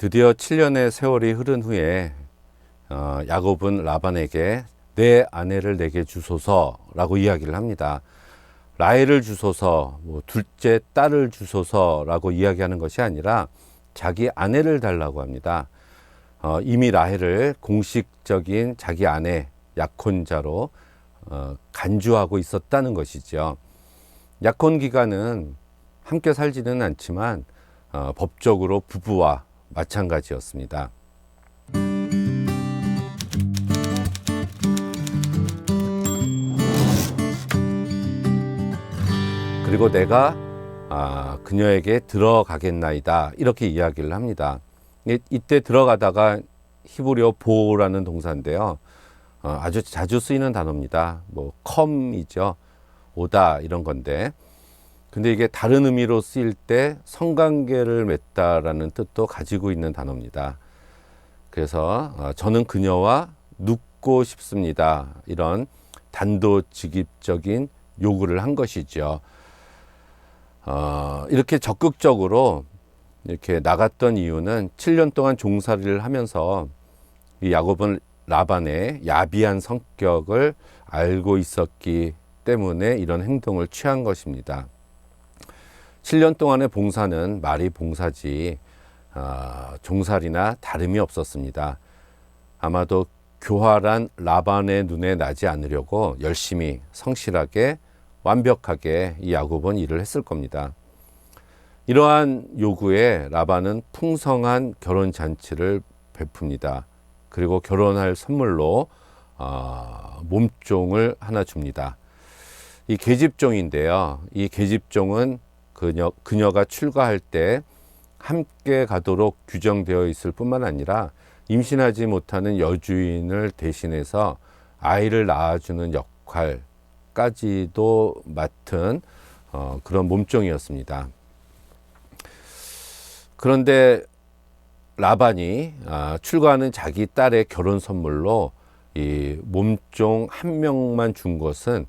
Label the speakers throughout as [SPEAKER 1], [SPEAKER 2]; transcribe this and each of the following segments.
[SPEAKER 1] 드디어 7년의 세월이 흐른 후에 야곱은 라반에게 내 아내를 내게 주소서라고 이야기를 합니다. 라헬을 주소서, 둘째 딸을 주소서라고 이야기하는 것이 아니라 자기 아내를 달라고 합니다. 이미 라헬을 공식적인 자기 아내 약혼자로 간주하고 있었다는 것이죠. 약혼 기간은 함께 살지는 않지만 법적으로 부부와 마찬가지였습니다. 그리고 내가 그녀에게 들어가겠나이다 이렇게 이야기를 합니다. 이때 들어가다가 히브리어 보라는 동사인데요. 아주 자주 쓰이는 단어입니다. 컴이죠. 오다 이런 건데, 근데 이게 다른 의미로 쓰일 때 성관계를 맺다라는 뜻도 가지고 있는 단어입니다. 그래서 저는 그녀와 눕고 싶습니다. 이런 단도직입적인 요구를 한 것이죠. 이렇게 적극적으로 이렇게 나갔던 이유는 7년 동안 종살이를 하면서 이 야곱은 라반의 야비한 성격을 알고 있었기 때문에 이런 행동을 취한 것입니다. 7년 동안의 봉사는 말이 봉사지 종살이나 다름이 없었습니다. 아마도 교활한 라반의 눈에 나지 않으려고 열심히 성실하게 완벽하게 이 야곱은 일을 했을 겁니다. 이러한 요구에 라반은 풍성한 결혼 잔치를 베풉니다. 그리고 결혼할 선물로 몸종을 하나 줍니다. 이 계집종인데요. 이 계집종은 그녀가 출가할 때 함께 가도록 규정되어 있을 뿐만 아니라 임신하지 못하는 여주인을 대신해서 아이를 낳아주는 역할까지도 맡은 그런 몸종이었습니다. 그런데 라반이 출가하는 자기 딸의 결혼 선물로 이 몸종 한 명만 준 것은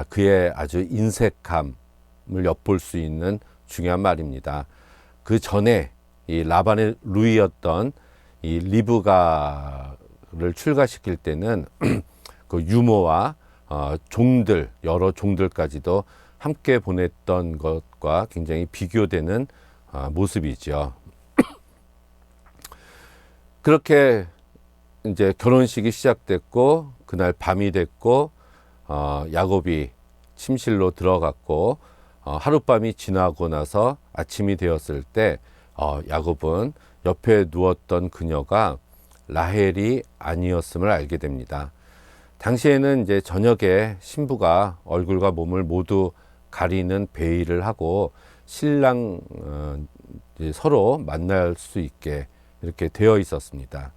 [SPEAKER 1] 그의 아주 인색함을 엿볼 수 있는 중요한 말입니다. 그 전에 이 라반의 루이였던 이 리브가를 출가시킬 때는 그 유모와 종들, 여러 종들까지도 함께 보냈던 것과 굉장히 비교되는 모습이죠. 그렇게 이제 결혼식이 시작됐고 그날 밤이 됐고 야곱이 침실로 들어갔고 하룻밤이 지나고 나서 아침이 되었을 때 야곱은 옆에 누웠던 그녀가 라헬이 아니었음을 알게 됩니다. 당시에는 이제 저녁에 신부가 얼굴과 몸을 모두 가리는 베일을 하고 신랑 서로 만날 수 있게 이렇게 되어 있었습니다.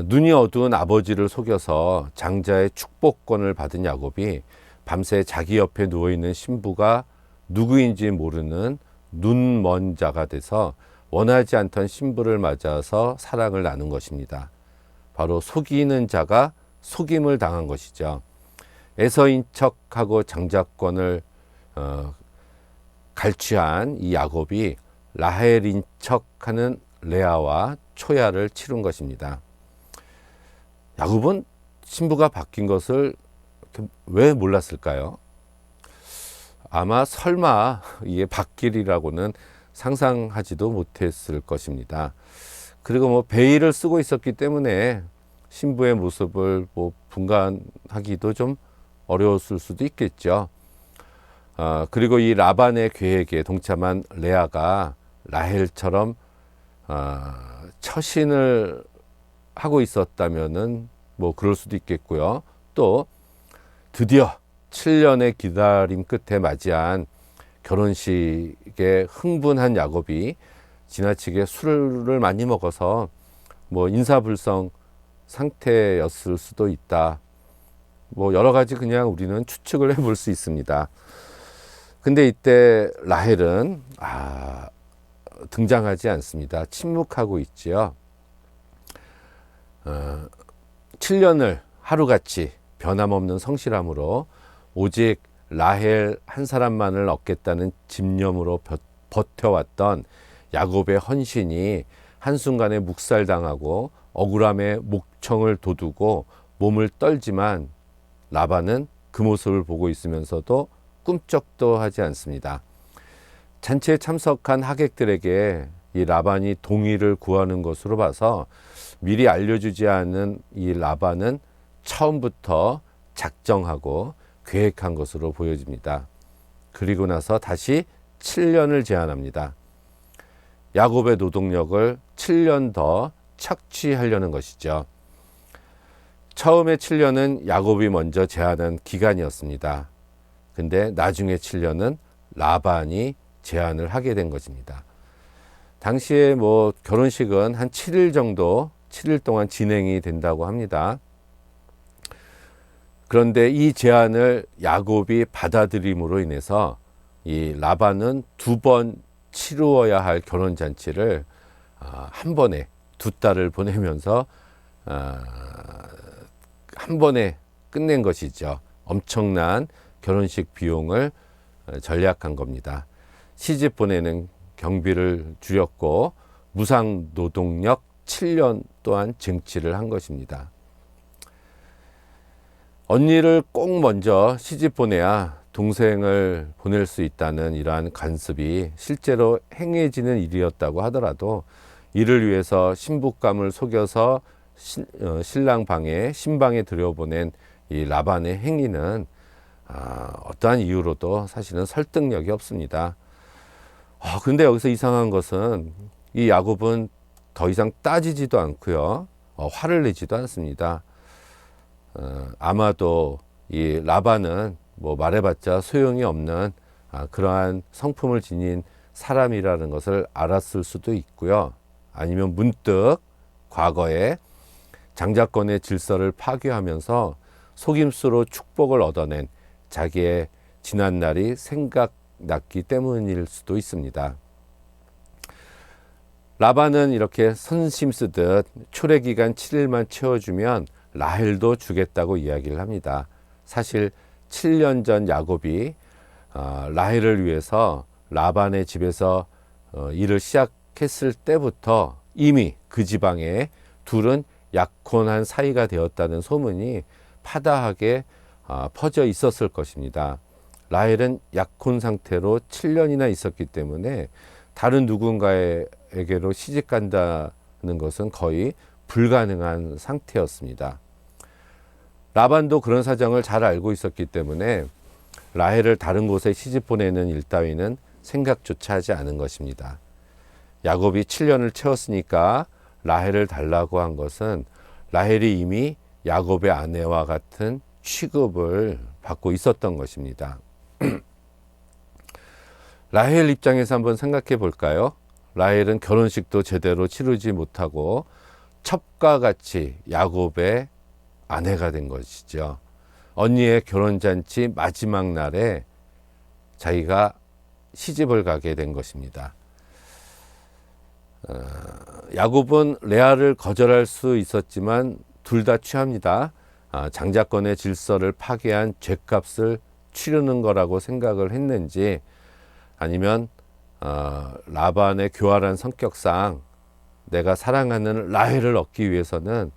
[SPEAKER 1] 눈이 어두운 아버지를 속여서 장자의 축복권을 받은 야곱이 밤새 자기 옆에 누워있는 신부가 누구인지 모르는 눈먼 자가 돼서 원하지 않던 신부를 맞아서 사랑을 나눈 것입니다. 바로 속이는 자가 속임을 당한 것이죠. 에서인 척하고 장자권을 갈취한 이 야곱이 라헬인 척하는 레아와 초야를 치른 것입니다. 야곱은 신부가 바뀐 것을 왜 몰랐을까요? 아마 설마 이게 바뀌리라고는 상상하지도 못했을 것입니다. 그리고 베일을 쓰고 있었기 때문에 신부의 모습을 분간하기도 좀 어려웠을 수도 있겠죠. 그리고 이 라반의 계획에 동참한 레아가 라헬처럼 처신을 하고 있었다면은 그럴 수도 있겠고요. 또 드디어 7년의 기다림 끝에 맞이한 결혼식에 흥분한 야곱이 지나치게 술을 많이 먹어서 인사불성 상태였을 수도 있다. 여러 가지 그냥 우리는 추측을 해볼 수 있습니다. 근데 이때 라헬은 등장하지 않습니다. 침묵하고 있지요. 7년을 하루같이 변함없는 성실함으로 오직 라헬 한 사람만을 얻겠다는 집념으로 버텨왔던 야곱의 헌신이 한순간에 묵살당하고 억울함에 목청을 돋우고 몸을 떨지만 라반은 그 모습을 보고 있으면서도 꿈쩍도 하지 않습니다. 잔치에 참석한 하객들에게 이 라반이 동의를 구하는 것으로 봐서 미리 알려주지 않은 이 라반은 처음부터 작정하고 계획한 것으로 보여집니다. 그리고 나서 다시 7년을 제한합니다. 야곱의 노동력을 7년 더 착취하려는 것이죠. 처음에 7년은 야곱이 먼저 제한한 기간이었습니다. 근데 나중에 7년은 라반이 제한을 하게 된 것입니다. 당시에 결혼식은 한 7일 정도, 7일 동안 진행이 된다고 합니다. 그런데 이 제안을 야곱이 받아들임으로 인해서 이 라반은 2번 치루어야 할 결혼잔치를 한 번에 2달을 보내면서 한 번에 끝낸 것이죠. 엄청난 결혼식 비용을 절약한 겁니다. 시집 보내는 경비를 줄였고 무상 노동력 7년 또한 쟁취를 한 것입니다. 언니를 꼭 먼저 시집 보내야 동생을 보낼 수 있다는 이러한 관습이 실제로 행해지는 일이었다고 하더라도 이를 위해서 신부감을 속여서 신랑 방에 신방에 들여보낸 이 라반의 행위는 어떠한 이유로도 사실은 설득력이 없습니다. 근데 여기서 이상한 것은 이 야곱은 더 이상 따지지도 않고요. 화를 내지도 않습니다. 아마도 이 라반은 말해봤자 소용이 없는 그러한 성품을 지닌 사람이라는 것을 알았을 수도 있고요. 아니면 문득 과거에 장자권의 질서를 파괴하면서 속임수로 축복을 얻어낸 자기의 지난 날이 생각났기 때문일 수도 있습니다. 라반은 이렇게 선심 쓰듯 초래기간 7일만 채워주면 라헬도 주겠다고 이야기를 합니다. 사실 7년 전 야곱이 라헬을 위해서 라반의 집에서 일을 시작했을 때부터 이미 그 지방에 둘은 약혼한 사이가 되었다는 소문이 파다하게 퍼져 있었을 것입니다. 라헬은 약혼 상태로 7년이나 있었기 때문에 다른 누군가에게로 시집 간다는 것은 거의 불가능한 상태였습니다. 라반도 그런 사정을 잘 알고 있었기 때문에 라헬을 다른 곳에 시집 보내는 일 따위는 생각조차 하지 않은 것입니다. 야곱이 7년을 채웠으니까 라헬을 달라고 한 것은 라헬이 이미 야곱의 아내와 같은 취급을 받고 있었던 것입니다. 라헬 입장에서 한번 생각해 볼까요? 라헬은 결혼식도 제대로 치르지 못하고 첩과 같이 야곱의 아내가 된 것이죠. 언니의 결혼잔치 마지막 날에 자기가 시집을 가게 된 것입니다. 야곱은 레아를 거절할 수 있었지만 둘 다 취합니다. 장자권의 질서를 파괴한 죗값을 치르는 거라고 생각을 했는지 아니면 라반의 교활한 성격상 내가 사랑하는 라헬을 얻기 위해서는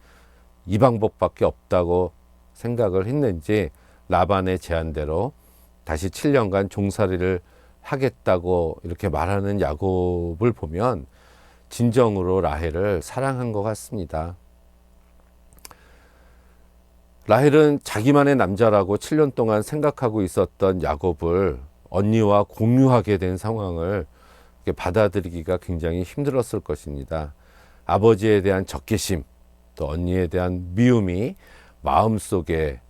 [SPEAKER 1] 이 방법밖에 없다고 생각을 했는지 라반의 제안대로 다시 7년간 종살이를 하겠다고 이렇게 말하는 야곱을 보면 진정으로 라헬을 사랑한 것 같습니다. 라헬은 자기만의 남자라고 7년 동안 생각하고 있었던 야곱을 언니와 공유하게 된 상황을 받아들이기가 굉장히 힘들었을 것입니다. 아버지에 대한 적개심, 또 언니에 대한 미움이 마음속에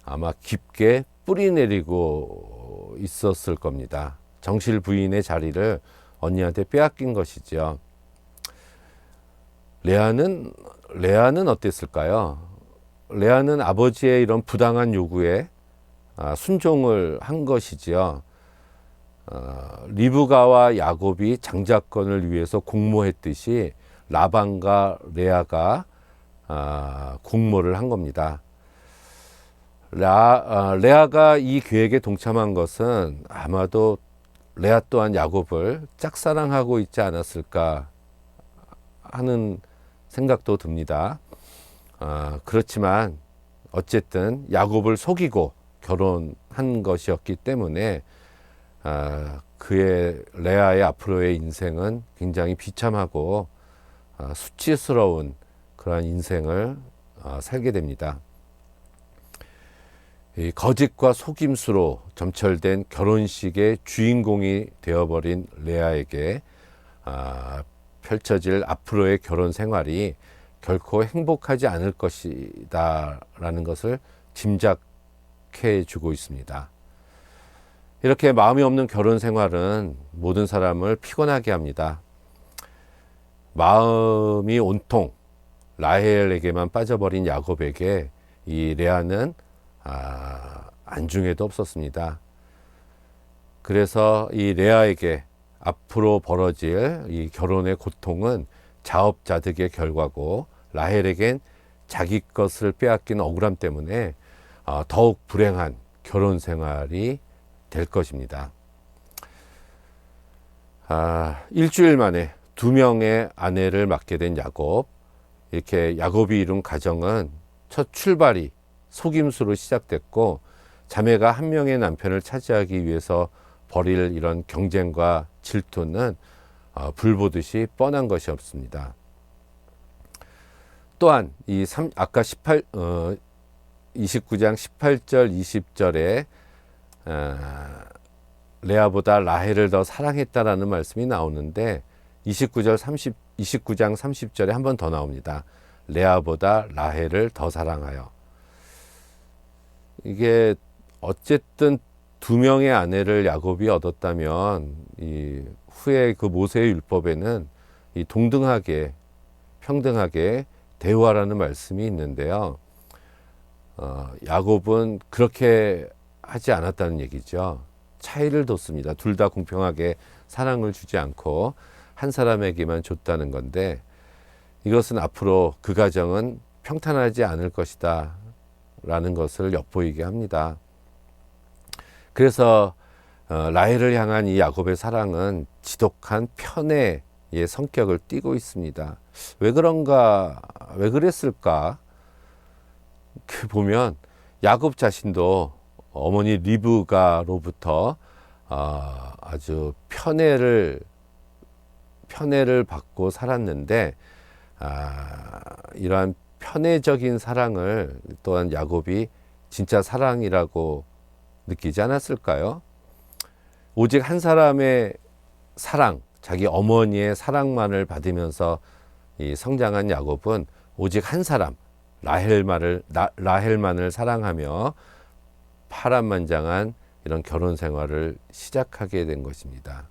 [SPEAKER 1] 아마 깊게 뿌리내리고 있었을 겁니다. 정실 부인의 자리를 언니한테 빼앗긴 것이죠. 레아는 어땠을까요? 레아는 아버지의 이런 부당한 요구에 순종을 한 것이지요. 리브가와 야곱이 장자권을 위해서 공모했듯이 라반과 레아가 공모를 한 겁니다. 레아가 이 계획에 동참한 것은 아마도 레아 또한 야곱을 짝사랑하고 있지 않았을까 하는 생각도 듭니다. 그렇지만 어쨌든 야곱을 속이고 결혼한 것이었기 때문에 그의 레아의 앞으로의 인생은 굉장히 비참하고 수치스러운 그러한 인생을 살게 됩니다. 이 거짓과 속임수로 점철된 결혼식의 주인공이 되어버린 레아에게 펼쳐질 앞으로의 결혼 생활이 결코 행복하지 않을 것이다 라는 것을 짐작해 주고 있습니다. 이렇게 마음이 없는 결혼 생활은 모든 사람을 피곤하게 합니다. 마음이 온통 라헬에게만 빠져버린 야곱에게 이 레아는 안중에도 없었습니다. 그래서 이 레아에게 앞으로 벌어질 이 결혼의 고통은 자업자득의 결과고, 라헬에겐 자기 것을 빼앗긴 억울함 때문에 더욱 불행한 결혼 생활이 될 것입니다. 일주일 만에 2명의 아내를 맡게 된 야곱. 이렇게 야곱이 이룬 가정은 첫 출발이 속임수로 시작됐고, 자매가 한 명의 남편을 차지하기 위해서 벌일 이런 경쟁과 질투는 불보듯이 뻔한 것이 없습니다. 또한 아까 29장 18절 20절에 레아보다 라헬을 더 사랑했다라는 말씀이 나오는데 29장 30절에 한 번 더 나옵니다. 레아보다 라헬을 더 사랑하여. 이게 어쨌든 2명의 아내를 야곱이 얻었다면 이 후에 그 모세의 율법에는 이 동등하게 평등하게 대우하라는 말씀이 있는데요. 야곱은 그렇게 하지 않았다는 얘기죠. 차이를 뒀습니다. 둘 다 공평하게 사랑을 주지 않고 한 사람에게만 줬다는 건데, 이것은 앞으로 그 가정은 평탄하지 않을 것이다 라는 것을 엿보이게 합니다. 그래서 라헬을 향한 이 야곱의 사랑은 지독한 편애의 성격을 띠고 있습니다. 왜 그런가, 왜 그랬을까? 보면 야곱 자신도 어머니 리브가로부터 아주 편애를 받고 살았는데, 이러한 편애적인 사랑을 또한 야곱이 진짜 사랑이라고 느끼지 않았을까요? 오직 한 사람의 사랑, 자기 어머니의 사랑만을 받으면서 이 성장한 야곱은 오직 한 사람, 라헬만을 사랑하며 파란만장한 이런 결혼 생활을 시작하게 된 것입니다.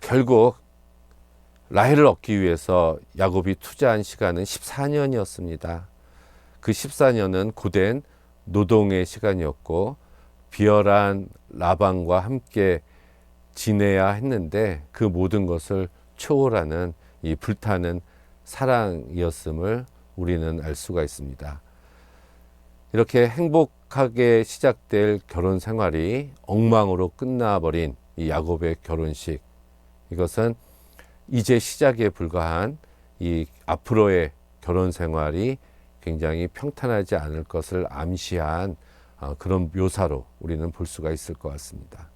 [SPEAKER 1] 결국 라헬을 얻기 위해서 야곱이 투자한 시간은 14년이었습니다. 그 14년은 고된 노동의 시간이었고 비열한 라반과 함께 지내야 했는데, 그 모든 것을 초월하는 이 불타는 사랑이었음을 우리는 알 수가 있습니다. 이렇게 행복하게 시작될 결혼 생활이 엉망으로 끝나버린 이 야곱의 결혼식, 이것은 이제 시작에 불과한 이 앞으로의 결혼 생활이 굉장히 평탄하지 않을 것을 암시한 그런 묘사로 우리는 볼 수가 있을 것 같습니다.